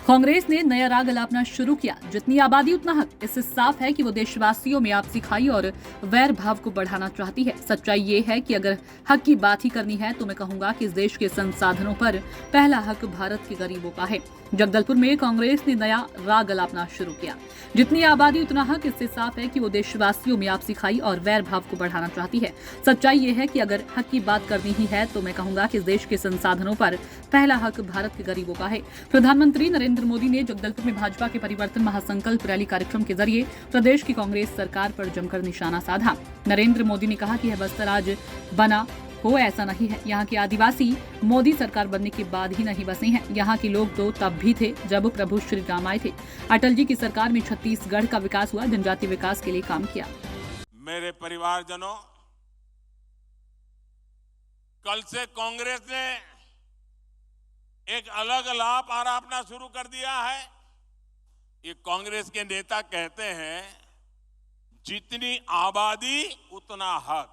कांग्रेस ने नया राग अलापना शुरू किया। जितनी आबादी उतना हक। इससे साफ है कि वो देशवासियों में आपसी खाई और वैर भाव को बढ़ाना चाहती है। सच्चाई ये है कि अगर हक की बात ही करनी है तो मैं कहूंगा कि इस देश के संसाधनों पर पहला हक भारत के गरीबों का है। जगदलपुर में कांग्रेस ने नया राग अलापना शुरू किया। जितनी आबादी उतना हक। इससे साफ है कि वो देशवासियों में आपसी खाई और वैर भाव को बढ़ाना चाहती है। सच्चाई ये है कि अगर हक की बात करनी ही है तो मैं कहूंगा कि इस देश के संसाधनों पर पहला हक भारत के गरीबों का है। प्रधानमंत्री नरेंद्र मोदी ने जगदलपुर में भाजपा के परिवर्तन महासंकल्प रैली कार्यक्रम के जरिए प्रदेश की कांग्रेस सरकार पर जमकर निशाना साधा। नरेंद्र मोदी ने कहा कि यह बस्तर आज बना हो ऐसा नहीं है। यहाँ के आदिवासी मोदी सरकार बनने के बाद ही नहीं बसे हैं। यहाँ के लोग तो तब भी थे जब प्रभु श्री राम आए थे। अटल जी की सरकार में छत्तीसगढ़ का विकास हुआ, जनजातीय विकास के लिए काम किया। मेरे परिवारजनों, कल से कांग्रेस ने एक अलग लाभ आरापना शुरू कर दिया है। ये कांग्रेस के नेता कहते हैं जितनी आबादी उतना हक।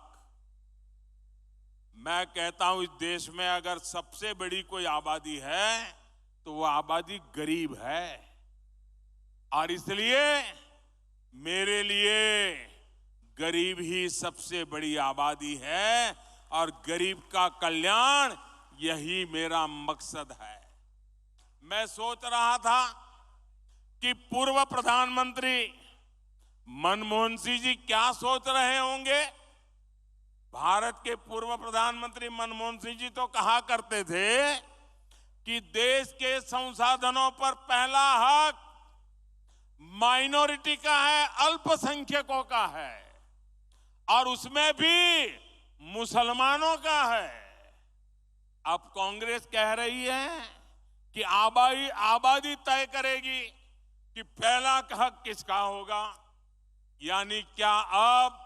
मैं कहता हूं इस देश में अगर सबसे बड़ी कोई आबादी है तो वो आबादी गरीब है, और इसलिए मेरे लिए गरीब ही सबसे बड़ी आबादी है और गरीब का कल्याण यही मेरा मकसद है। मैं सोच रहा था कि पूर्व प्रधानमंत्री मनमोहन सिंह जी क्या सोच रहे होंगे। भारत के पूर्व प्रधानमंत्री मनमोहन सिंह जी तो कहा करते थे कि देश के संसाधनों पर पहला हक माइनॉरिटी का है, अल्पसंख्यकों का है, और उसमें भी मुसलमानों का है। अब कांग्रेस कह रही है कि आबादी तय करेगी कि पहला हक किसका होगा। यानी क्या अब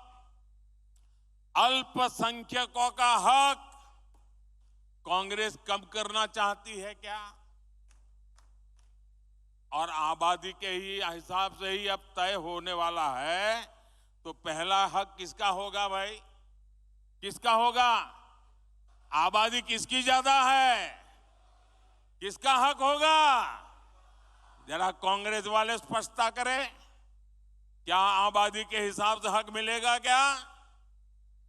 अल्पसंख्यकों का हक कांग्रेस कम करना चाहती है क्या? और आबादी के ही हिसाब से ही अब तय होने वाला है, तो पहला हक किसका होगा भाई? किसका होगा? आबादी किसकी ज्यादा है? किसका हक होगा? जरा कांग्रेस वाले स्पष्टता करें। क्या आबादी के हिसाब से हक मिलेगा क्या?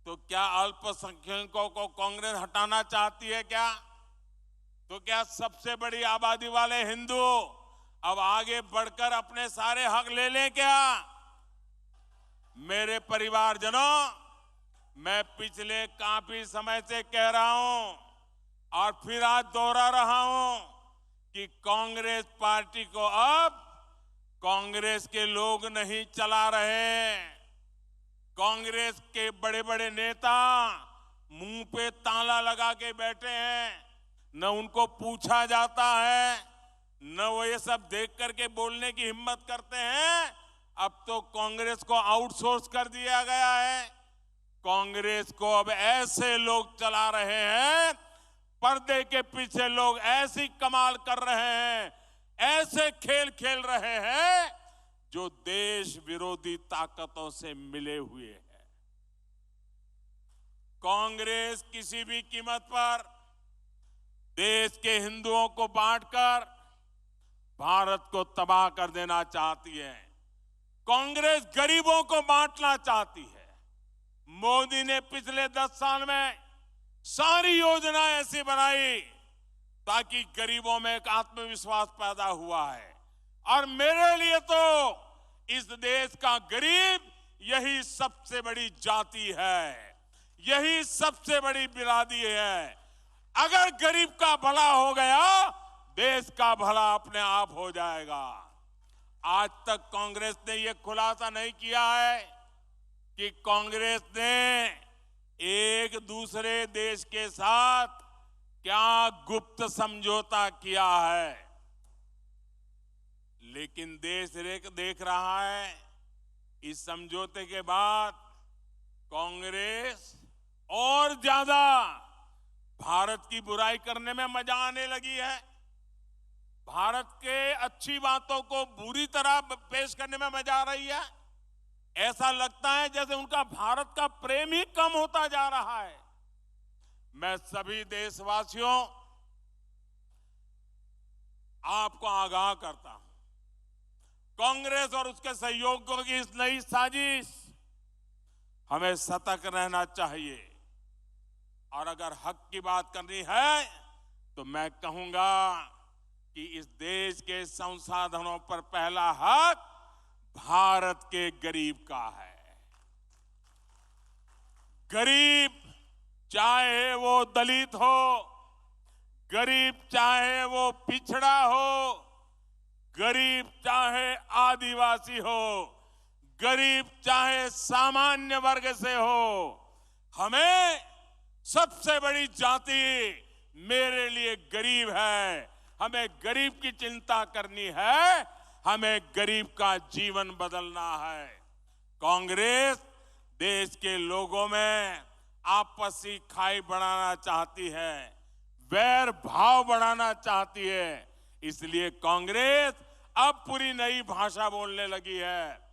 तो क्या अल्पसंख्यकों को कांग्रेस हटाना चाहती है क्या? तो क्या सबसे बड़ी आबादी वाले हिंदू अब आगे बढ़कर अपने सारे हक ले लें क्या? मेरे परिवारजनों, मैं पिछले काफी समय से कह रहा हूं और फिर आज दोहरा रहा हूं कि कांग्रेस पार्टी को अब कांग्रेस के लोग नहीं चला रहे। कांग्रेस के बड़े बड़े नेता मुंह पे ताला लगा के बैठे हैं, न उनको पूछा जाता है, न वो ये सब देख करके बोलने की हिम्मत करते हैं। अब तो कांग्रेस को आउटसोर्स कर दिया गया है। कांग्रेस को अब ऐसे लोग चला रहे हैं, पर्दे के पीछे लोग ऐसी कमाल कर रहे हैं, ऐसे खेल खेल रहे हैं जो देश विरोधी ताकतों से मिले हुए हैं। कांग्रेस किसी भी कीमत पर देश के हिंदुओं को बांटकर भारत को तबाह कर देना चाहती है। कांग्रेस गरीबों को बांटना चाहती है। मोदी ने पिछले 10 साल में सारी योजनाएं ऐसी बनाई ताकि गरीबों में एक आत्मविश्वास पैदा हुआ है। और मेरे लिए तो इस देश का गरीब यही सबसे बड़ी जाति है, यही सबसे बड़ी बिरादरी है। अगर गरीब का भला हो गया, देश का भला अपने आप हो जाएगा। आज तक कांग्रेस ने यह खुलासा नहीं किया है कि कांग्रेस ने एक दूसरे देश के साथ क्या गुप्त समझौता किया है। लेकिन देश देख रहा है इस समझौते के बाद कांग्रेस और ज्यादा भारत की बुराई करने में मजा आने लगी है। भारत के अच्छी बातों को बुरी तरह पेश करने में मजा आ रही है। ऐसा लगता है जैसे उनका भारत का प्रेम ही कम होता जा रहा है। मैं सभी देशवासियों आपको आगाह करता हूं, कांग्रेस और उसके सहयोगियों की इस नई साजिश, हमें सतर्क रहना चाहिए। और अगर हक की बात करनी है तो मैं कहूंगा कि इस देश के संसाधनों पर पहला हक भारत के गरीब का है। गरीब चाहे वो दलित हो, गरीब चाहे वो पिछड़ा हो, गरीब चाहे आदिवासी हो, गरीब चाहे सामान्य वर्ग से हो, हमें सबसे बड़ी जाति मेरे लिए गरीब है। हमें गरीब की चिंता करनी है, हमें गरीब का जीवन बदलना है। कांग्रेस देश के लोगों में आपसी खाई बढ़ाना चाहती है, वैर भाव बढ़ाना चाहती है। इसलिए कांग्रेस अब पूरी नई भाषा बोलने लगी है।